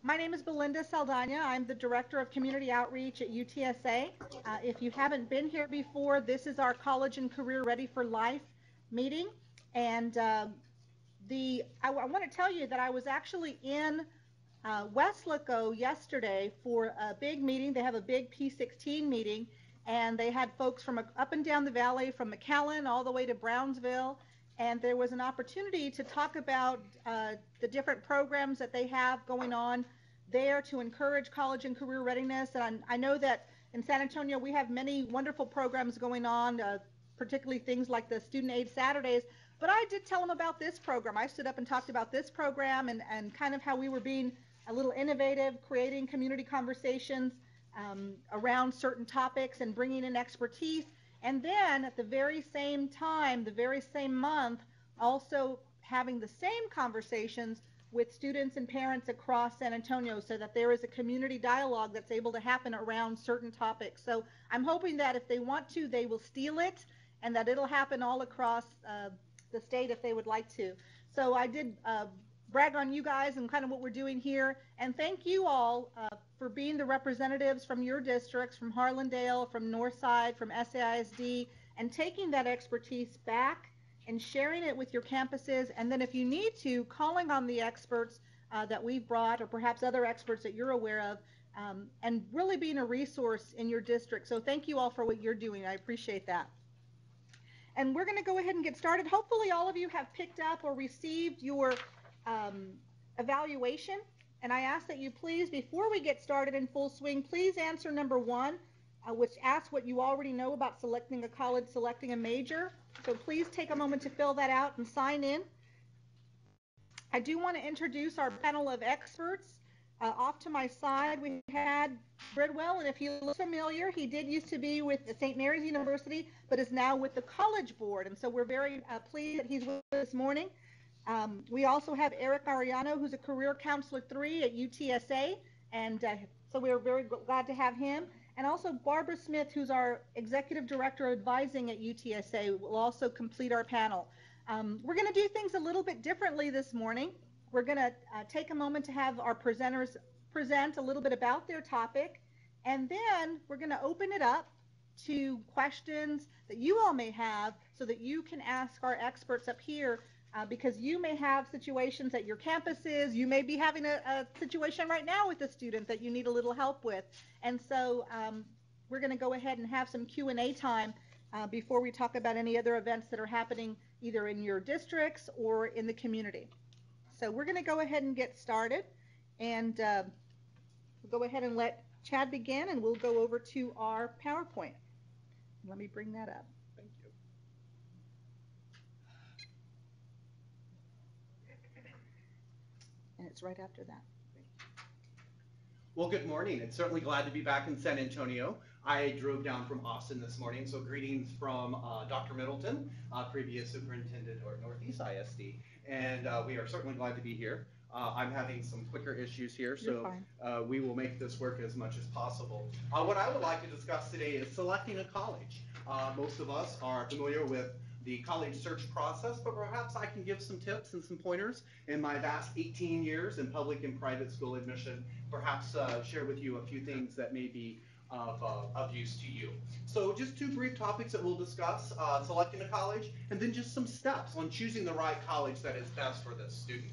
My name is Belinda Saldana. I'm the Director of Community Outreach at UTSA. If you haven't been here before, this is our College and Career Ready for Life meeting. And I want to tell you that I was actually in Weslaco yesterday for a big meeting. They have a big P16 meeting, and they had folks from up and down the valley, from McAllen all the way to Brownsville. And there was an opportunity to talk about the different programs that they have going on there to encourage college and career readiness. And I know that in San Antonio we have many wonderful programs going on, particularly things like the Student Aid Saturdays. But I did tell them about this program. I stood up and talked about this program and kind of how we were being a little innovative, creating community conversations around certain topics and bringing in expertise. And then at the very same time, the very same month, also having the same conversations with students and parents across San Antonio so that there is a community dialogue that's able to happen around certain topics. So I'm hoping that if they want to, they will steal it and that it'll happen all across the state if they would like to. So I did brag on you guys and kind of what we're doing here. And thank you all for being the representatives from your districts, from Harlandale, from Northside, from SAISD, and taking that expertise back and sharing it with your campuses. And then if you need to, calling on the experts that we've brought, or perhaps other experts that you're aware of, and really being a resource in your district. So thank you all for what you're doing. I appreciate that. And we're going to go ahead and get started. Hopefully all of you have picked up or received your evaluation, and I ask that you please, before we get started in full swing, please answer number 1, which asks what you already know about selecting a college, selecting a major. So please take a moment to fill that out and sign in. I do want to introduce our panel of experts. Off to my side, we had Bridwell, and if he looks familiar, he did used to be with St. Mary's University, but is now with the College Board, and so we're very pleased that he's with us this morning. We also have Eric Ariano, who's a Career Counselor 3 at UTSA, and so we're very glad to have him. And also Barbara Smith, who's our Executive Director of Advising at UTSA, will also complete our panel. We're going to do things a little bit differently this morning. We're going to take a moment to have our presenters present a little bit about their topic, and then we're going to open it up to questions that you all may have so that you can ask our experts up here. Because you may have situations at your campuses, you may be having a situation right now with a student that you need a little help with. And so we're going to go ahead and have some Q&A time before we talk about any other events that are happening either in your districts or in the community. So we're going to go ahead and get started, and we'll go ahead and let Chad begin, and we'll go over to our PowerPoint. Let me bring that up. And it's right after that. Well, good morning. It's certainly glad to be back in San Antonio. I drove down from Austin this morning, so greetings from Dr. Middleton, previous superintendent at Northeast ISD, and we are certainly glad to be here. I'm having some clicker issues here, so we will make this work as much as possible. What I would like to discuss today is selecting a college. Most of us are familiar with the college search process, but perhaps I can give some tips and some pointers in my vast 18 years in public and private school admission, perhaps share with you a few things that may be of use to you. So just 2 brief topics that we'll discuss, selecting a college, and then just some steps on choosing the right college that is best for this student.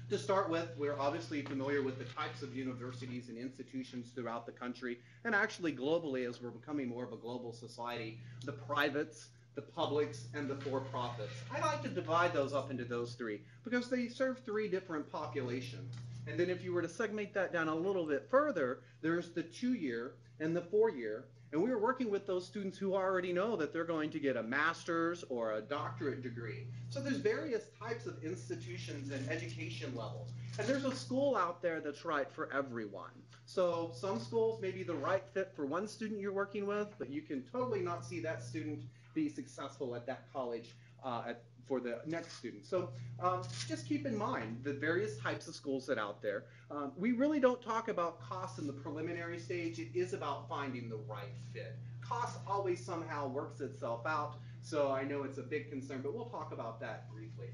To start with, we're obviously familiar with the types of universities and institutions throughout the country, and actually globally, as we're becoming more of a global society, the privates, the publics, and the for-profits. I like to divide those up into those 3 because they serve 3 different populations. And then if you were to segment that down a little bit further, there's the 2-year and the 4-year. And we are working with those students who already know that they're going to get a master's or a doctorate degree. So there's various types of institutions and education levels. And there's a school out there that's right for everyone. So some schools may be the right fit for one student you're working with, but you can totally not see that student be successful at that college for the next student. So just keep in mind the various types of schools that are out there. We really don't talk about cost in the preliminary stage. It is about finding the right fit. Cost always somehow works itself out, so I know it's a big concern, but we'll talk about that briefly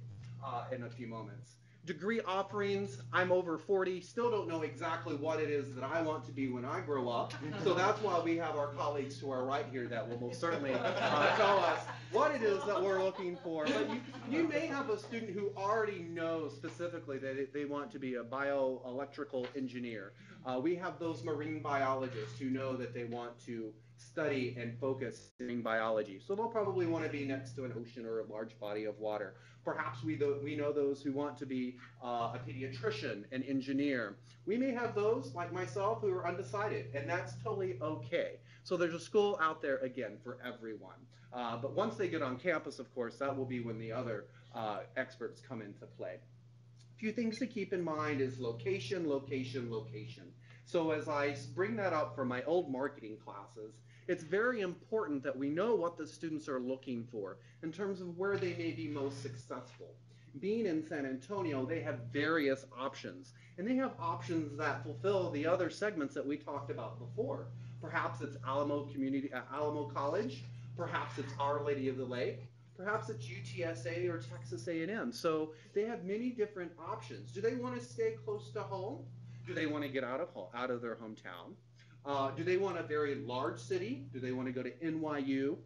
in a few moments. Degree offerings, I'm over 40, still don't know exactly what it is that I want to be when I grow up. So that's why we have our colleagues to our right here that will most certainly tell us what it is that we're looking for. But you may have a student who already knows specifically that they want to be a bioelectrical engineer. We have those marine biologists who know that they want to study and focus in biology. So they'll probably want to be next to an ocean or a large body of water. Perhaps we know those who want to be a pediatrician, an engineer. We may have those, like myself, who are undecided, and that's totally okay. So there's a school out there, again, for everyone. But once they get on campus, of course, that will be when the other experts come into play. A few things to keep in mind is location, location, location. So as I bring that up for my old marketing classes, it's very important that we know what the students are looking for in terms of where they may be most successful. Being in San Antonio, they have various options, and they have options that fulfill the other segments that we talked about before. Perhaps it's Alamo College, perhaps it's Our Lady of the Lake, perhaps it's UTSA or Texas A&M. So they have many different options. Do they want to stay close to home? Do they want to get out of their hometown? Do they want a very large city? Do they want to go to NYU?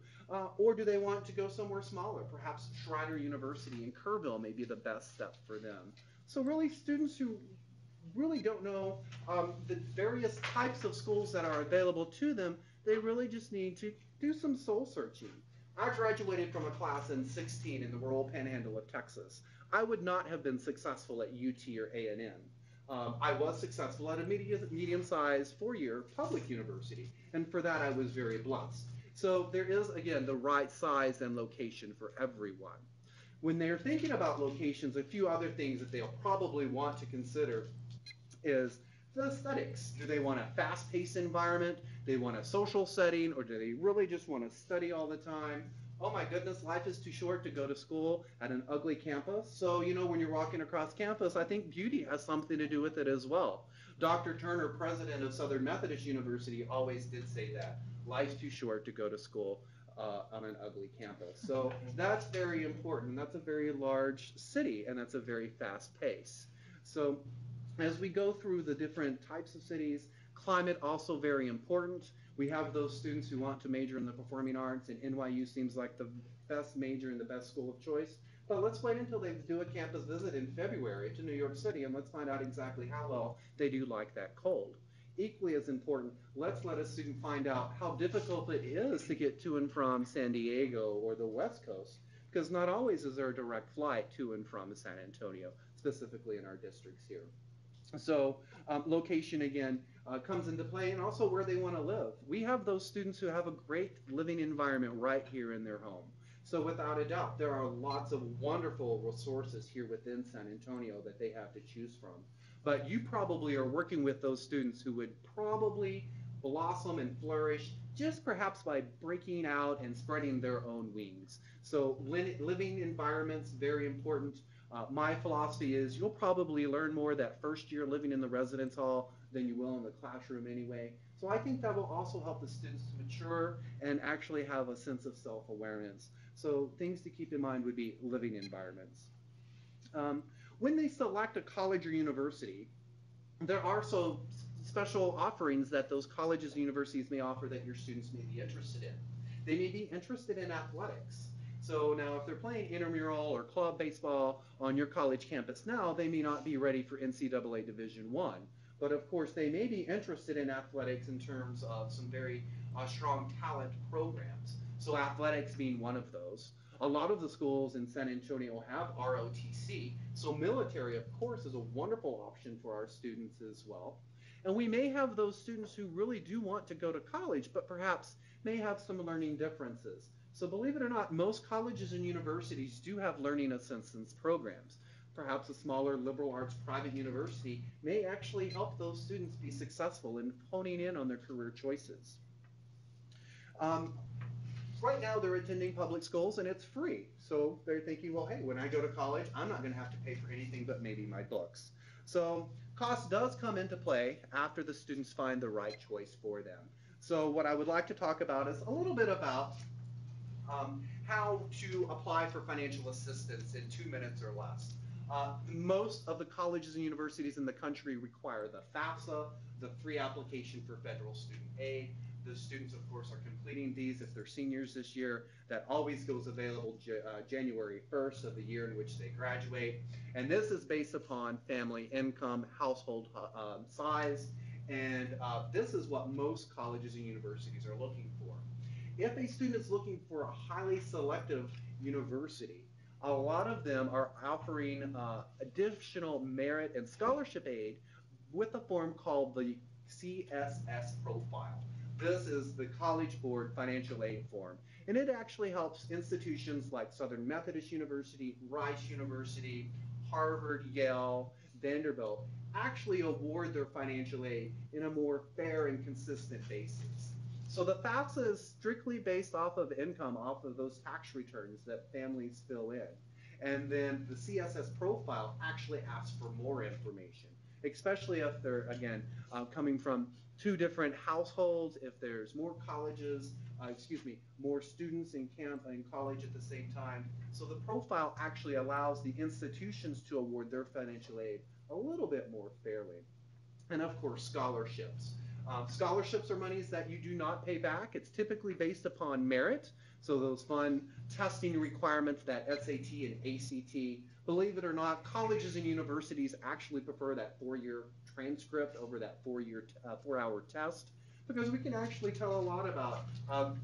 Or do they want to go somewhere smaller? Perhaps Schreiner University in Kerrville may be the best step for them. So really, students who really don't know the various types of schools that are available to them, they really just need to do some soul searching. I graduated from a class in 16 in the rural panhandle of Texas. I would not have been successful at UT or A&M. I was successful at a medium-sized four-year public university, and for that I was very blessed. So there is, again, the right size and location for everyone. When they're thinking about locations, a few other things that they'll probably want to consider is the aesthetics. Do they want a fast-paced environment? Do they want a social setting? Or do they really just want to study all the time? Oh my goodness, life is too short to go to school at an ugly campus. So, you know, when you're walking across campus, I think beauty has something to do with it as well. Dr. Turner, president of Southern Methodist University, always did say that. Life's too short to go to school on an ugly campus. So that's very important. That's a very large city, and that's a very fast pace. So as we go through the different types of cities, climate also very important. We have those students who want to major in the performing arts, and NYU seems like the best major and the best school of choice. But let's wait until they do a campus visit in February to New York City, and let's find out exactly how well they do like that cold. Equally as important, let's let a student find out how difficult it is to get to and from San Diego or the West Coast, because not always is there a direct flight to and from San Antonio, specifically in our districts here. So location, again, comes into play, and also where they want to live. We have those students who have a great living environment right here in their home. So without a doubt, there are lots of wonderful resources here within San Antonio that they have to choose from. But you probably are working with those students who would probably blossom and flourish just perhaps by breaking out and spreading their own wings. So living environments, very important. My philosophy is you'll probably learn more that first year living in the residence hall than you will in the classroom anyway. So I think that will also help the students to mature and actually have a sense of self-awareness. So things to keep in mind would be living environments. When they select a college or university, there are so special offerings that those colleges and universities may offer that your students may be interested in. They may be interested in athletics. So now if they're playing intramural or club baseball on your college campus now, they may not be ready for NCAA Division I. But of course, they may be interested in athletics in terms of some very strong talent programs. So athletics being one of those. A lot of the schools in San Antonio have ROTC, so military, of course, is a wonderful option for our students as well. And we may have those students who really do want to go to college, but perhaps may have some learning differences. So believe it or not, most colleges and universities do have learning assistance programs. Perhaps a smaller liberal arts private university may actually help those students be successful in honing in on their career choices. Right now they're attending public schools and it's free. So they're thinking, well, hey, when I go to college, I'm not going to have to pay for anything but maybe my books. So cost does come into play after the students find the right choice for them. So what I would like to talk about is a little bit about how to apply for financial assistance in 2 minutes or less. Most of the colleges and universities in the country require the FAFSA, the free application for federal student aid. The students, of course, are completing these if they're seniors this year. That always goes available January 1st of the year in which they graduate. And this is based upon family income, household size, and this is what most colleges and universities are looking for. If a student is looking for a highly selective university, a lot of them are offering additional merit and scholarship aid with a form called the CSS profile. This is the College Board Financial Aid form, and it actually helps institutions like Southern Methodist University, Rice University, Harvard, Yale, Vanderbilt actually award their financial aid in a more fair and consistent basis. So the FAFSA is strictly based off of income, off of those tax returns that families fill in. And then the CSS profile actually asks for more information, especially if they're, again, coming from two different households, if there's more colleges, more students in college at the same time. So the profile actually allows the institutions to award their financial aid a little bit more fairly. And of course, scholarships. Scholarships are monies that you do not pay back. It's typically based upon merit. So those fun testing requirements, that SAT and ACT. Believe it or not, colleges and universities actually prefer that 4-year transcript over that 4-hour test, because we can actually tell a lot about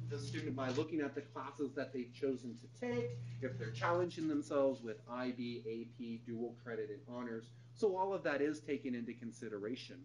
the student by looking at the classes that they've chosen to take, if they're challenging themselves with IB, AP, dual credit, and honors. So all of that is taken into consideration.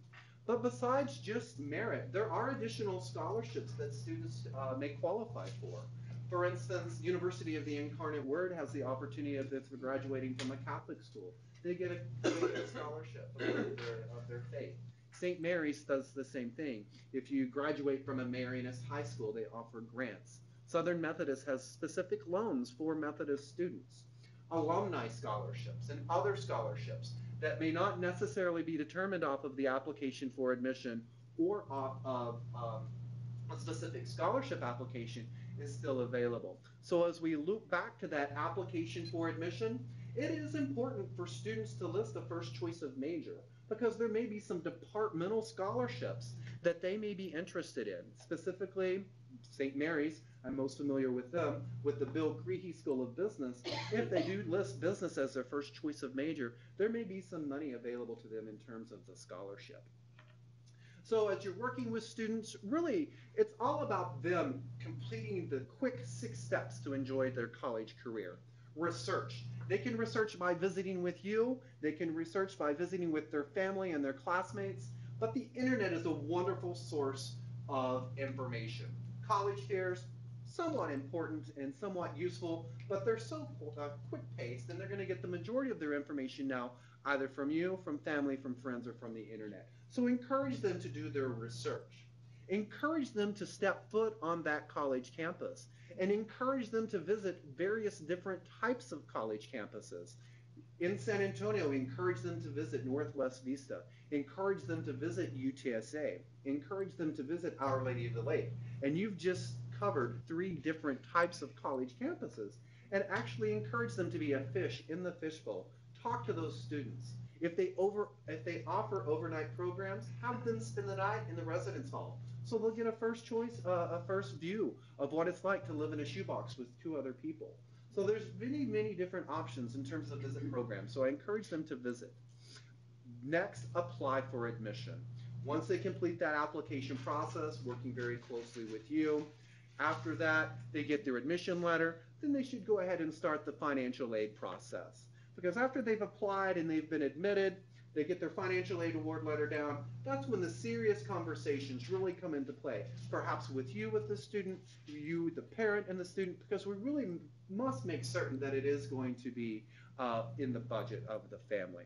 But besides just merit, there are additional scholarships that students may qualify for. For instance, University of the Incarnate Word has the opportunity if they're graduating from a Catholic school. They get a scholarship of their faith. St. Mary's does the same thing. If you graduate from a Marianist high school, they offer grants. Southern Methodist has specific loans for Methodist students. Alumni scholarships and other scholarships that may not necessarily be determined off of the application for admission or off of a specific scholarship application is still available. So as we loop back to that application for admission, it is important for students to list a first choice of major, because there may be some departmental scholarships that they may be interested in. Specifically, St. Mary's, I'm most familiar with them, with the Bill Creehey School of Business. If they do list business as their first choice of major, there may be some money available to them in terms of the scholarship. So as you're working with students, really, it's all about them completing the quick 6 steps to enjoy their college career. Research. They can research by visiting with you. They can research by visiting with their family and their classmates. But the internet is a wonderful source of information. College fairs, somewhat important and somewhat useful, but they're so quick-paced, and they're going to get the majority of their information now either from you, from family, from friends, or from the internet. So encourage them to do their research. Encourage them to step foot on that college campus, and encourage them to visit various different types of college campuses. In San Antonio, encourage them to visit Northwest Vista. Encourage them to visit UTSA. Encourage them to visit Our Lady of the Lake. And you've just covered 3 different types of college campuses, and actually encourage them to be a fish in the fishbowl. Talk to those students. If they offer overnight programs, have them spend the night in the residence hall. So they'll get a first choice, a first view of what it's like to live in a shoebox with 2 other people. So there's many, many different options in terms of visit programs. So I encourage them to visit. Next, apply for admission. Once they complete that application process, working very closely with you, after that, they get their admission letter, then they should go ahead and start the financial aid process. Because after they've applied and they've been admitted, they get their financial aid award letter down, that's when the serious conversations really come into play. Perhaps with you, with the student, you, the parent, and the student, because we really must make certain that it is going to be in the budget of the family.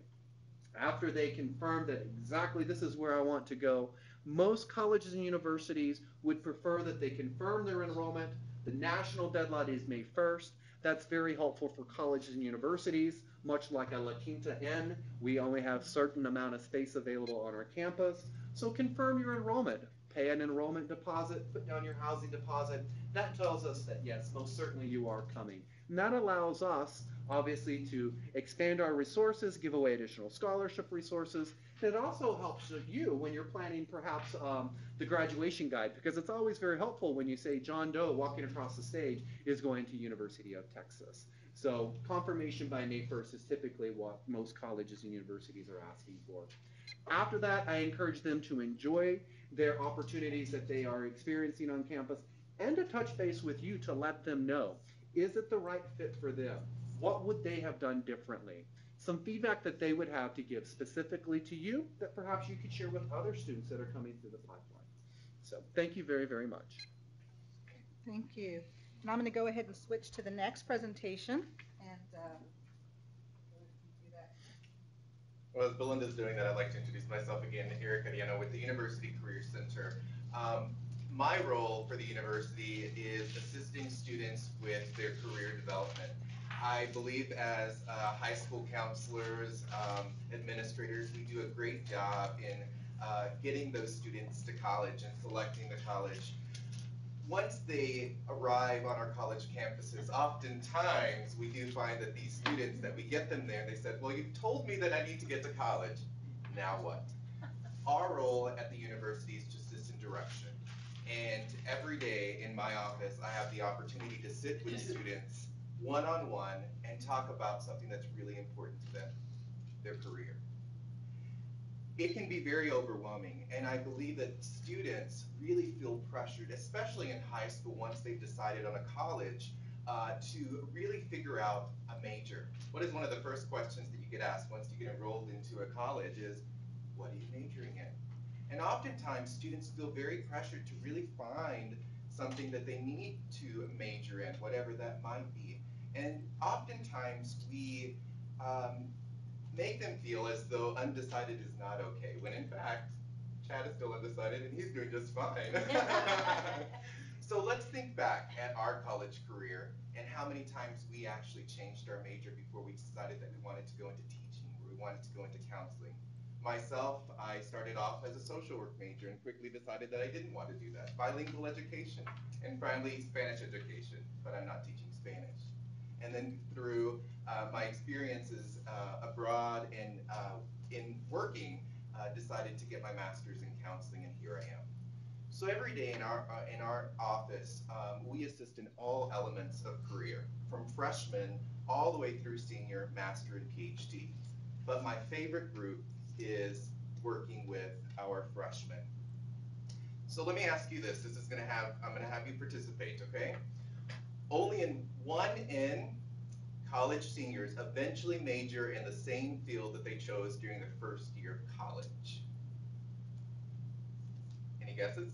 After they confirm that exactly this is where I want to go, most colleges and universities would prefer that they confirm their enrollment. The national deadline is May 1st. That's very helpful for colleges and universities. Much like a La Quinta Inn, we only have a certain amount of space available on our campus. So confirm your enrollment. Pay an enrollment deposit, put down your housing deposit. That tells us that yes, most certainly you are coming. And that allows us, obviously to expand our resources, give away additional scholarship resources. And it also helps you when you're planning perhaps the graduation guide, because it's always very helpful when you say John Doe walking across the stage is going to University of Texas. So confirmation by May 1st is typically what most colleges and universities are asking for. After that, I encourage them to enjoy their opportunities that they are experiencing on campus and to touch base with you to let them know, is it the right fit for them? What would they have done differently? Some feedback that they would have to give specifically to you that perhaps you could share with other students that are coming through the pipeline. So thank you very, very much. Thank you. And I'm going to go ahead and switch to the next presentation. And do that. Well, as Belinda's doing that, I'd like to introduce myself again, Eric Ariano with the University Career Center. My role for the university is assisting students with their career development. I believe as high school counselors, administrators, we do a great job in getting those students to college and selecting the college. Once they arrive on our college campuses, oftentimes we do find that these students, that we get them there, they said, well, you told me that I need to get to college, now what? Our role at the university is to assist in direction. And every day in my office, I have the opportunity to sit with students one-on-one and talk about something that's really important to them, their career. It can be very overwhelming, and I believe that students really feel pressured, especially in high school once they've decided on a college, to really figure out a major. What is one of the first questions that you get asked once you get enrolled into a college is, what are you majoring in? And oftentimes students feel very pressured to really find something that they need to major in, whatever that might be. And oftentimes we make them feel as though undecided is not okay, when in fact, Chad is still undecided and he's doing just fine. So let's think back at our college career and how many times we actually changed our major before we decided that we wanted to go into teaching or we wanted to go into counseling. Myself, I started off as a social work major and quickly decided that I didn't want to do that. Bilingual education and finally Spanish education, but I'm not teaching Spanish. And then through my experiences abroad and in working, decided to get my master's in counseling, and here I am. So every day in our office, we assist in all elements of career, from freshman all the way through senior, master, and PhD. But my favorite group is working with our freshmen. So let me ask you this. I'm gonna have you participate, okay? Only one in college seniors eventually major in the same field that they chose during their first year of college. Any guesses?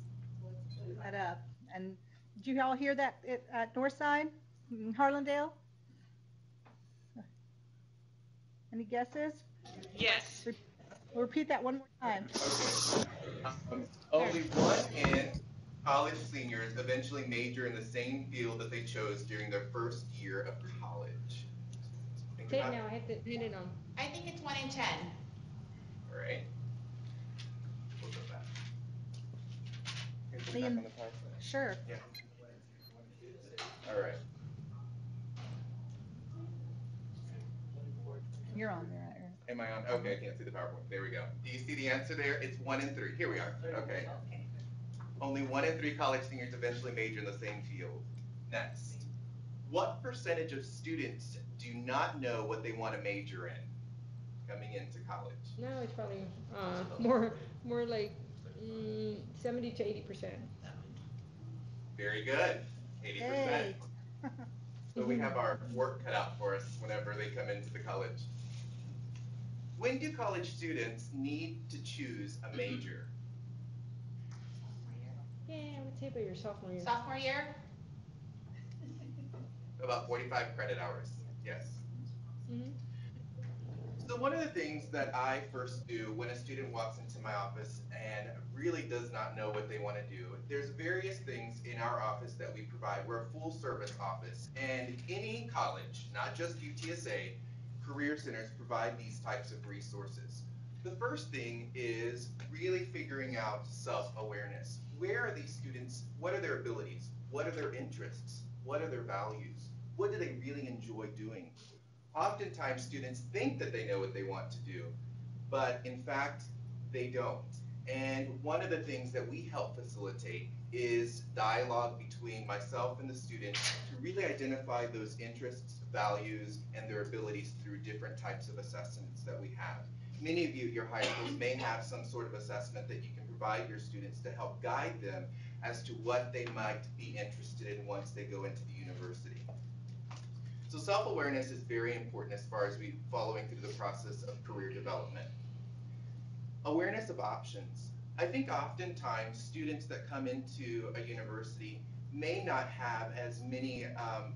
That up. And did you all hear that at Northside, in Harlandale? Any guesses? Yes. We'll repeat that one more time. Okay. Only one in college seniors eventually major in the same field that they chose during their first year of college. Say it now, I have to hit it on. I think it's 1 in 10. All right. We'll go back. Can you put it Liam, back on the PowerPoint? Sure. Yeah. All right. You're on there. Am I on? Okay, I can't see the PowerPoint. There we go. Do you see the answer there? It's 1 in 3. Here we are. Okay. Only 1 in 3 college seniors eventually major in the same field. Next. What percentage of students do not know what they want to major in coming into college? No, it's probably more like 70 to 80%. Very good. 80%. Hey. So we have our work cut out for us whenever they come into the college. When do college students need to choose a major? Yeah, I would say about your sophomore year. Sophomore year? About 45 credit hours, yes. Mm-hmm. So one of the things that I first do when a student walks into my office and really does not know what they want to do, there's various things in our office that we provide. We're a full service office, and any college, not just UTSA, career centers provide these types of resources. The first thing is really figuring out self-awareness. Where are these students? What are their abilities? What are their interests? What are their values? What do they really enjoy doing? Oftentimes students think that they know what they want to do, but in fact, they don't. And one of the things that we help facilitate is dialogue between myself and the student to really identify those interests, values, and their abilities through different types of assessments that we have. Many of you at your high schools may have some sort of assessment that you can provide your students to help guide them as to what they might be interested in once they go into the university. So self-awareness is very important as far as we following through the process of career development. Awareness of options. I think oftentimes students that come into a university may not have as many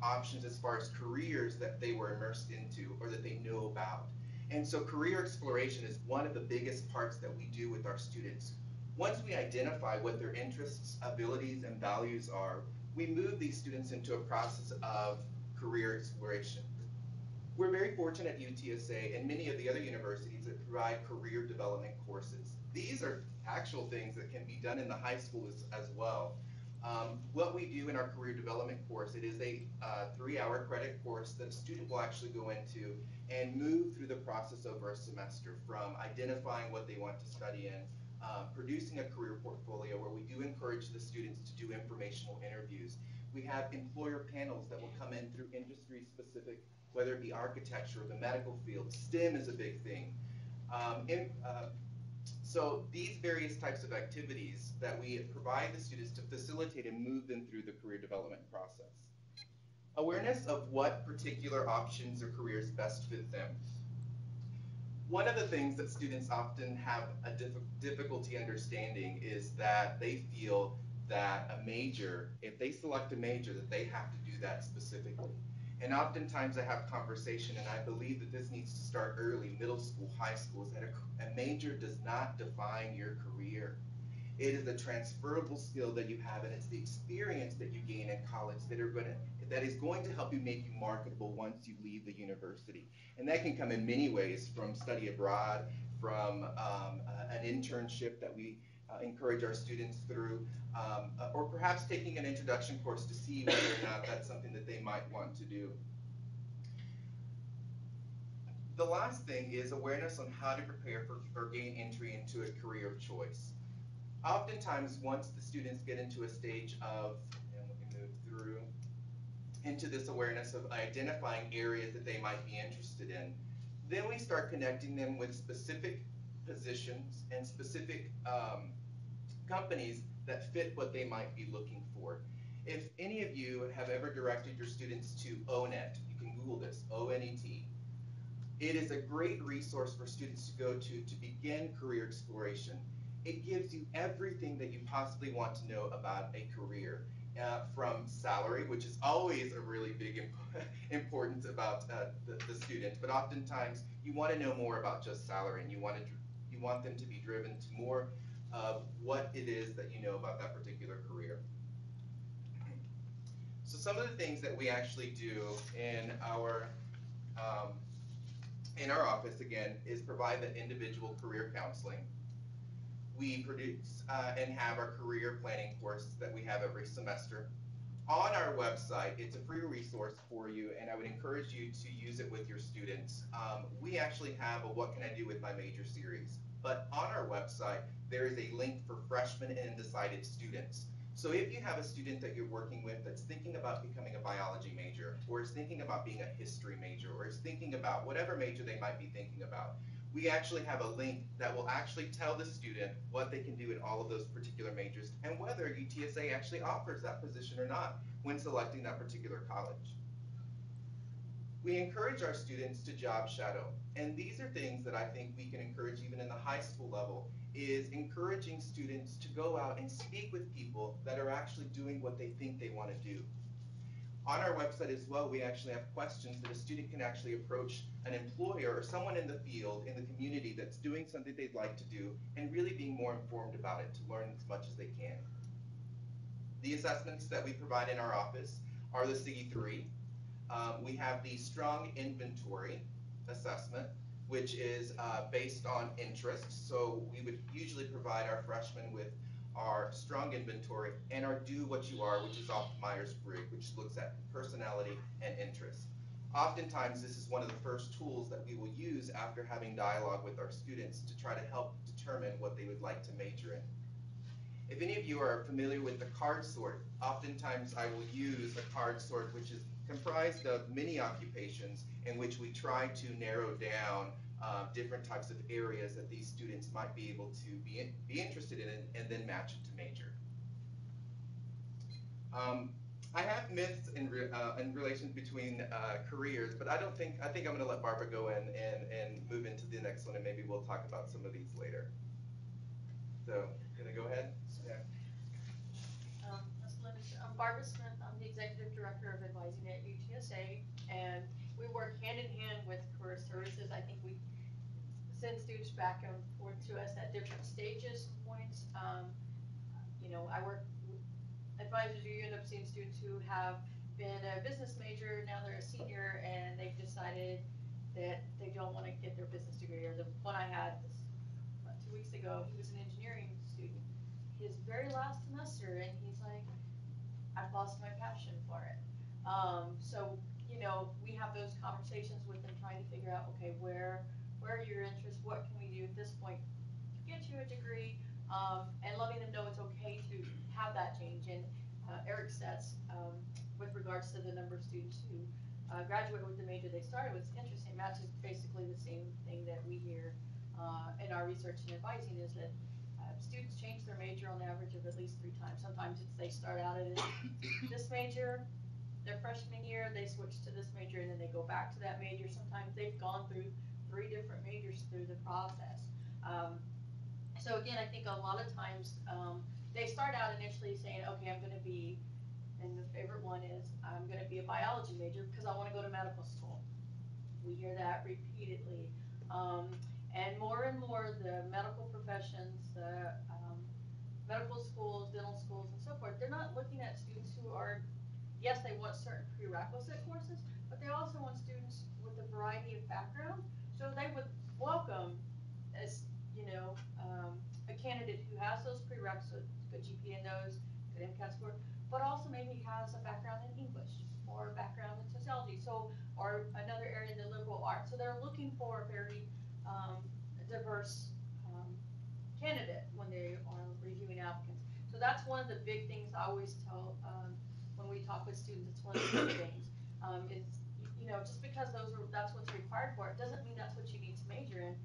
options as far as careers that they were immersed into or that they know about. And so career exploration is one of the biggest parts that we do with our students. Once we identify what their interests, abilities, and values are, we move these students into a process of career exploration. We're very fortunate at UTSA and many of the other universities that provide career development courses. These are actual things that can be done in the high school as well. What we do in our career development course, it is a 3-hour credit course that a student will actually go into and move through the process over a semester, from identifying what they want to study in, producing a career portfolio where we do encourage the students to do informational interviews. We have employer panels that will come in through industry specific, whether it be architecture or the medical field. STEM is a big thing. So these various types of activities that we provide the students to facilitate and move them through the career development process. Awareness of what particular options or careers best fit them. One of the things that students often have a difficulty understanding is that they feel that a major, if they select a major, that they have to do that specifically. And oftentimes I have conversation, and I believe that this needs to start early, middle school, high school, is that a major does not define your career. It is a transferable skill that you have, and it's the experience that you gain in college that is going to help you make you marketable once you leave the university. And that can come in many ways, from study abroad, from an internship that we encourage our students through, or perhaps taking an introduction course to see whether or not that's something that they might want to do. The last thing is awareness on how to prepare for or gain entry into a career of choice. Oftentimes, once the students get into a stage of, and we can move through, into this awareness of identifying areas that they might be interested in, then we start connecting them with specific positions and specific companies that fit what they might be looking for. If any of you have ever directed your students to ONET, you can Google this, O-N-E-T. It is a great resource for students to go to begin career exploration. It gives you everything that you possibly want to know about a career, from salary, which is always a really big importance about the student, but oftentimes you want to know more about just salary, and you want them to be driven to more of what it is that you know about that particular career. So some of the things that we actually do in our office, again, is provide that individual career counseling. We produce and have our career planning course that we have every semester. On our website, it's a free resource for you, and I would encourage you to use it with your students. We actually have a What Can I Do With My Major series, but on our website, there is a link for freshmen and undecided students. So if you have a student that you're working with that's thinking about becoming a biology major, or is thinking about being a history major, or is thinking about whatever major they might be thinking about, we actually have a link that will actually tell the student what they can do in all of those particular majors and whether UTSA actually offers that position or not when selecting that particular college. We encourage our students to job shadow, and these are things that I think we can encourage even in the high school level, is encouraging students to go out and speak with people that are actually doing what they think they want to do. On our website as well, we actually have questions that a student can actually approach an employer or someone in the field, in the community, that's doing something they'd like to do, and really being more informed about it to learn as much as they can. The assessments that we provide in our office are the CE3. We have the strong inventory assessment, which is based on interest. So we would usually provide our freshmen with our strong inventory and our do what you are, which is off Myers-Briggs, which looks at personality and interest. Oftentimes, this is one of the first tools that we will use after having dialogue with our students to try to help determine what they would like to major in. If any of you are familiar with the card sort, oftentimes I will use a card sort which is comprised of many occupations in which we try to narrow down different types of areas that these students might be able to be interested in and then match it to major. I have myths in relation between careers, but I think I'm going to let Barbara go in and move into the next one, and maybe we'll talk about some of these later. So, can I go ahead? Yeah. I'm Barbara Smith. I'm the Executive Director of Advising at UTSA, and we work hand in hand with Career Services. I think we send students back and forth to us at different stages and points. You know, I work advisors. You end up seeing students who have been a business major, now they're a senior, and they've decided that they don't want to get their business degree. Or the one I had this, about 2 weeks ago, he was an engineering student, his very last semester, and he's like, I've lost my passion for it. So, you know, we have those conversations with them, trying to figure out, okay, where are your interests? What can we do at this point to get you a degree? And letting them know it's okay to have that change. And Eric sets, with regards to the number of students who graduate with the major they started with, it's interesting. It matches basically the same thing that we hear in our research and advising, is that students change their major on average of at least 3 times. Sometimes it's they start out at this major, their freshman year, they switch to this major, and then they go back to that major. Sometimes they've gone through 3 different majors through the process. So again, I think a lot of times they start out initially saying, okay, I'm going to be, and the favorite one is, I'm going to be a biology major because I want to go to medical school. We hear that repeatedly. And more the medical professions, the medical schools, dental schools, and so forth, they're not looking at students who are, yes, they want certain prerequisite courses, but they also want students with a variety of background. So they would welcome, as you know, a candidate who has those prerequisites, good GPA in those, good MCAT score, but also maybe has a background in English or a background in sociology, so, or another area in the liberal arts. So they're looking for a very diverse candidate when they are reviewing applicants. So that's one of the big things I always tell when we talk with students. It's one of the big things. Is, you know, just because that's what's required for it doesn't mean that's what you need to major in.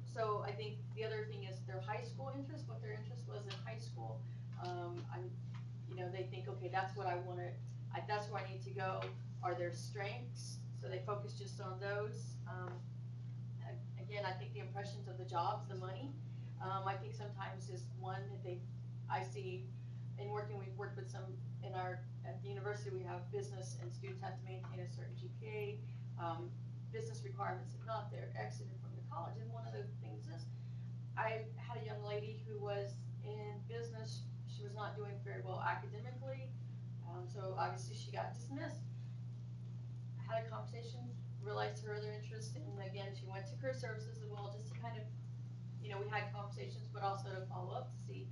So I think the other thing is their high school interest, what their interest was in high school. You know, they think, okay, that's what I want to, that's where I need to go. Are there strengths? So they focus just on those. Again, I think the impressions of the jobs, the money, I think sometimes is one that I see in working. We've worked with some at the university. We have business, and students have to maintain a certain GPA. Business requirements, if not, they're exited from the college. And one of the things is, I had a young lady who was in business. She was not doing very well academically, so obviously she got dismissed. I had a conversation, realized her other interest, and again, she went to career services as well, just to kind of, you know, we had conversations, but also to follow up, to see,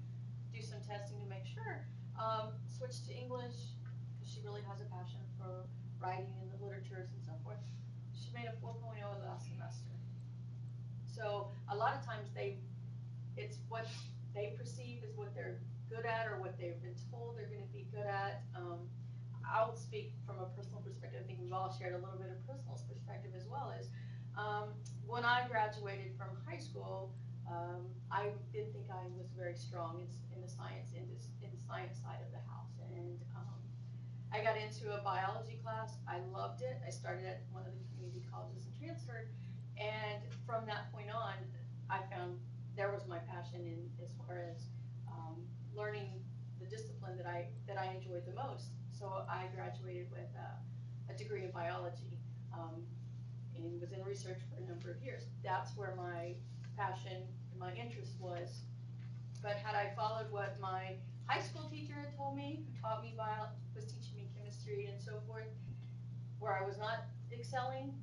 do some testing to make sure. Switched to English, because she really has a passion for writing and the literatures and so forth. She made a 4.0 last semester. So a lot of times it's what they perceive as what they're good at, or what they've been told they're going to be good at. I'll speak from a personal perspective. I think we've all shared a little bit of personal perspective as well. Is when I graduated from high school, I didn't think I was very strong in the science side of the house, and I got into a biology class. I loved it. I started at one of the community colleges and transferred, and from that point on, I found there was my passion in as far as learning the discipline that I enjoyed the most. So I graduated with a degree in biology, and was in research for a number of years. That's where my passion and my interest was. But had I followed what my high school teacher had told me, who taught me was teaching me chemistry and so forth, where I was not excelling,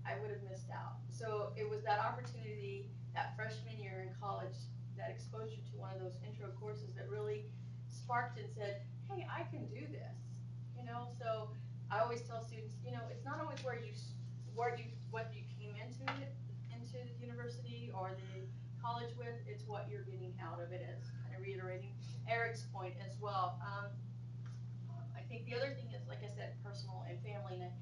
I would have missed out. So it was that opportunity, that freshman year in college, that exposure to one of those intro courses that really sparked and said, hey, I can do this. You know, so I always tell students, it's not always what you came into the university or the college with, it's what you're getting out of it, as kind of reiterating Eric's point as well. I think the other thing is, like I said, personal and family. And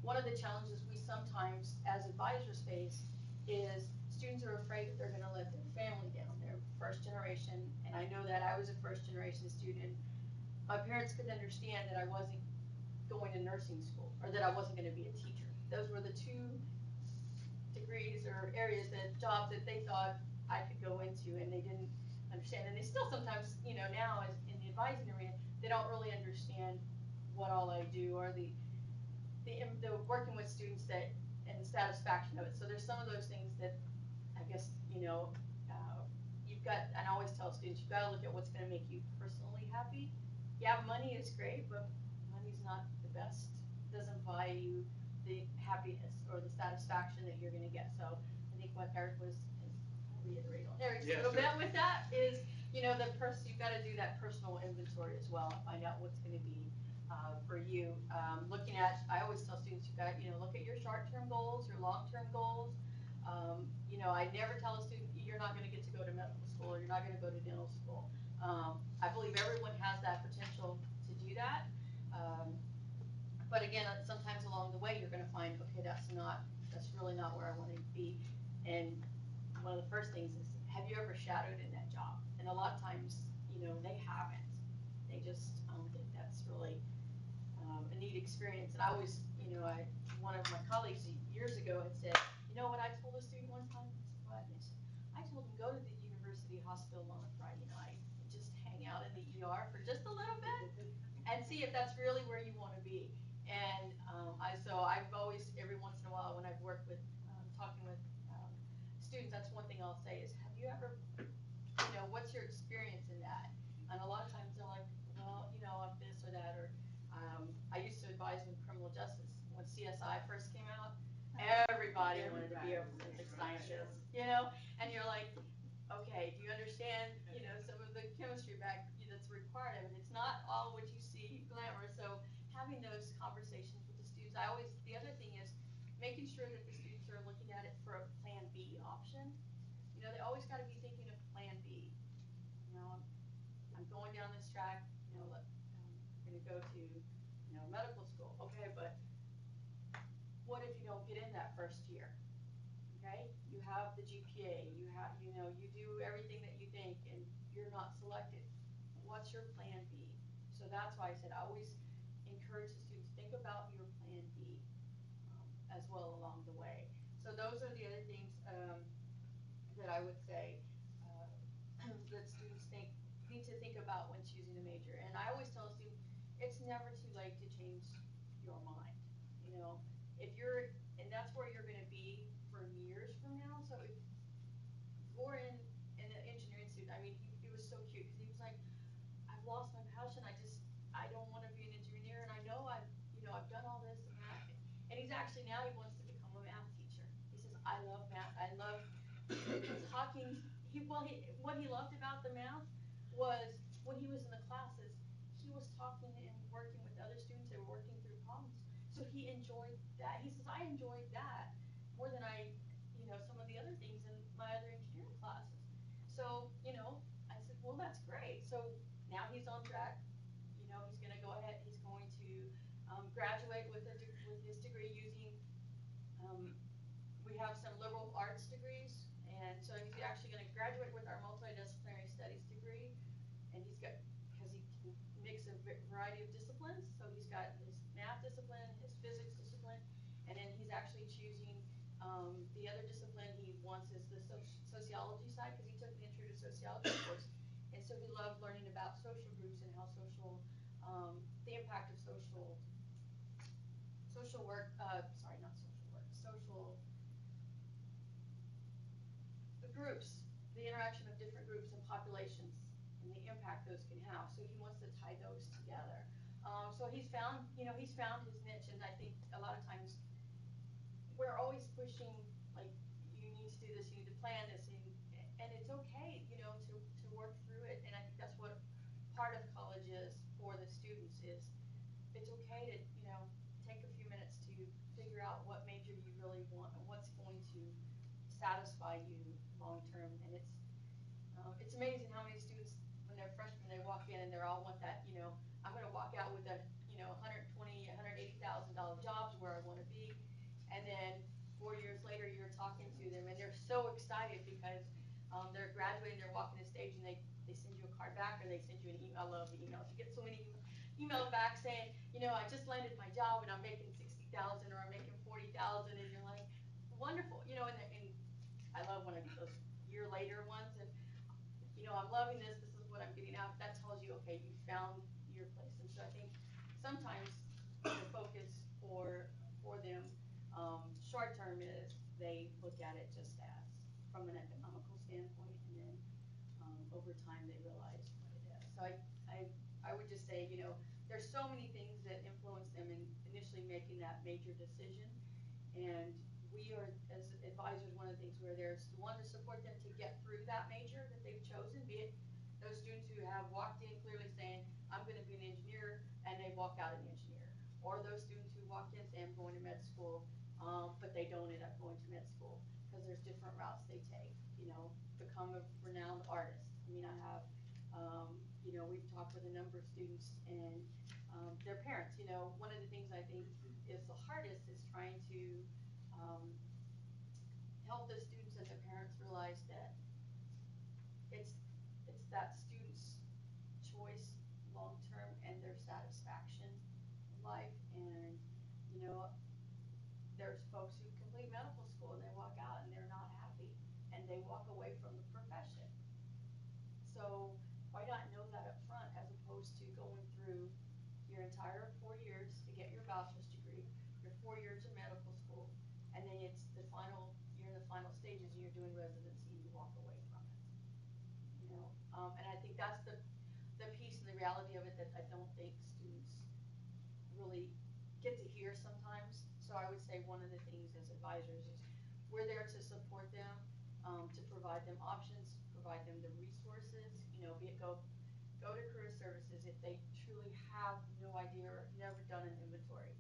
one of the challenges we sometimes, as advisors, face is students are afraid that they're going to let their family down. They're first generation, and I know that I was a first generation student. My parents couldn't understand that I wasn't going to nursing school or that I wasn't going to be a teacher. Those were the two degrees or areas, that jobs that they thought I could go into, and they didn't understand. And they still sometimes, now as in the advising arena, they don't really understand what all I do, or the working with students and the satisfaction of it. So there's some of those things that I guess, you've got, and I always tell students, you've got to look at what's going to make you personally happy. Yeah, money is great, but money's not the best. It doesn't buy you the happiness or the satisfaction that you're going to get. So I think what Eric was reiterating on Eric's little bit with that is, you've got to do that personal inventory as well and find out what's going to be for you. Looking at, I always tell students, you've got, look at your short-term goals, your long-term goals. I never tell a student you're not going to get to go to medical school or you're not going to go to dental school. I believe everyone has that potential to do that. But again, sometimes along the way, you're going to find, okay, that's really not where I want to be. And one of the first things is, have you ever shadowed in that job? And a lot of times, they haven't. They just think that's really a neat experience. And I always, one of my colleagues years ago had said, what I told a student one time? I said, I told him, go to the university hospital on a Friday night and just hang out in the ER for just a little bit and see if that's really where you want to be. And I've always, every once in a while, when I've worked with, talking with students, that's one thing I'll say is, have you ever, what's your experience in that? And a lot of times they're like, well, I'm this or that, or I used to advise in criminal justice when CSI first came out. Everybody wanted to be a forensic scientist, and you're like, okay, do you understand, some of the chemistry that's required of it? It's not all what you see glamour. So having those conversations with the students, the other thing is making sure that the students are looking at it for a plan B option. They always got to be thinking of plan B. I'm going down this track, I'm going to go to, medical school. Okay, but what if you don't get in that first year? Okay, you have the GPA, you do everything that you think, and you're not selected. What's your plan B? So that's why I said I always encourage the students, think about your plan B as well along the way. So those are the other things that I would say that students need to think about when choosing a major. And I always tell a student, it's never too late to change your mind. If you're, and that's where you're going to be for years from now. So if you're in the engineering student, he was so cute because he was like, I've lost my passion. I don't want to be an engineer, and I know I've done all this and that. And he's actually, now he wants to become a math teacher. He says, I love math. I love talking. What he loved about the math was when he was in the classes, he was talking and working with other students. They were working through problems. So he enjoyed that. He says, I enjoyed that more than some of the other things in my other engineering classes. So, I said, well, that's great. So now he's on track. He's going to go ahead. He's going to graduate with his degree using, we have some liberal arts degrees. And so he's actually going to graduate with our multidisciplinary studies degree. And because he can mix a variety of disciplines. So he's got his math discipline, his physics discipline, and then he's actually choosing the other discipline he wants is the sociology side, because he took the intro to sociology course. And so he loved learning about social groups and how the impact of social work, social groups, the interaction of different groups and populations and the impact those can have. So he wants to tie those together. So he's found his niche, and I think a lot of times we're always pushing, like, you need to do this, you need to plan this, and it's okay, to work through it. And I think that's what part of college is for the students, is it's okay to, to them, and they're so excited because they're graduating, they're walking the stage, and they send you a card back, or they send you an email. I love the emails. You get so many emails back saying, I just landed my job and I'm making 60,000 or I'm making 40,000, and you're like, wonderful, and I love when I get those year later ones, and I'm loving this. This is what I'm getting out. That tells you, okay, you found your place. And so I think sometimes the focus for them short term is they look at it just as from an economical standpoint, and then over time they realize what it is. So I would just say, there's so many things that influence them in initially making that major decision, and we are, as advisors, one of the things we're there is one to support them to get through that major that they've chosen, be it those students who have walked in clearly saying, I'm going to be an engineer, and they walk out an engineer, or those students who walk in saying, I'm going to med school, but they don't end up going to med school because there's different routes they take, become a renowned artist. I mean, I have, we've talked with a number of students and their parents. One of the things I think is the hardest is trying to help the students and the parents realize that it's that student's choice long term and their satisfaction in life. And there's folks who complete medical school and they walk out and they're not happy and they walk away from the profession. So why not know that up front, as opposed to going through your entire 4 years to get your bachelor's degree, your 4 years of medical school, and then it's the final, you're in the final stages and you're doing residency and you walk away from it. And I think that's the piece and the reality of it that I don't think students really get to hear sometimes. So I would say one of the things as advisors is we're there to support them, to provide them options, provide them the resources, be it go to career services if they truly have no idea or never done an inventory.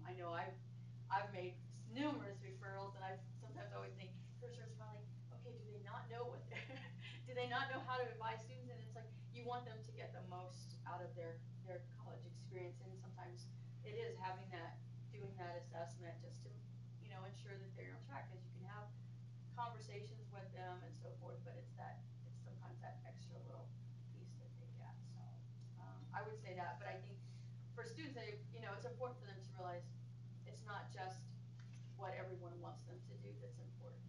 I know I've made numerous referrals, and I sometimes always think career service finally, okay, do they not know what they're do they not know how to advise students? And it's like you want them to get the most out of their college experience, and sometimes it is having doing that assessment just to ensure that they're on track, because you can have conversations with them and so forth, but it's sometimes that extra little piece that they get. So I would say that, but I think for students, it's important for them to realize it's not just what everyone wants them to do that's important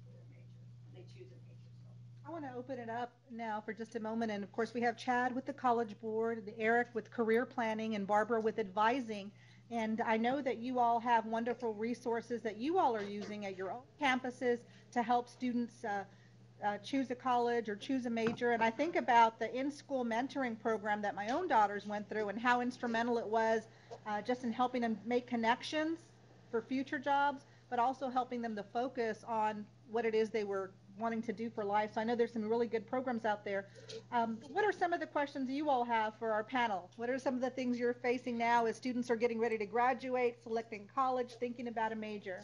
for their major when they choose a major. So I want to open it up now for just a moment. And of course, we have Chad with the College Board, Eric with career planning, and Barbara with advising. And I know that you all have wonderful resources that you all are using at your own campuses to help students choose a college or choose a major. And I think about the in-school mentoring program that my own daughters went through and how instrumental it was just in helping them make connections for future jobs, but also helping them to focus on what it is they were wanting to do for life. So I know there's some really good programs out there. What are some of the questions you all have for our panel? What are some of the things you're facing now as students are getting ready to graduate, selecting college, thinking about a major?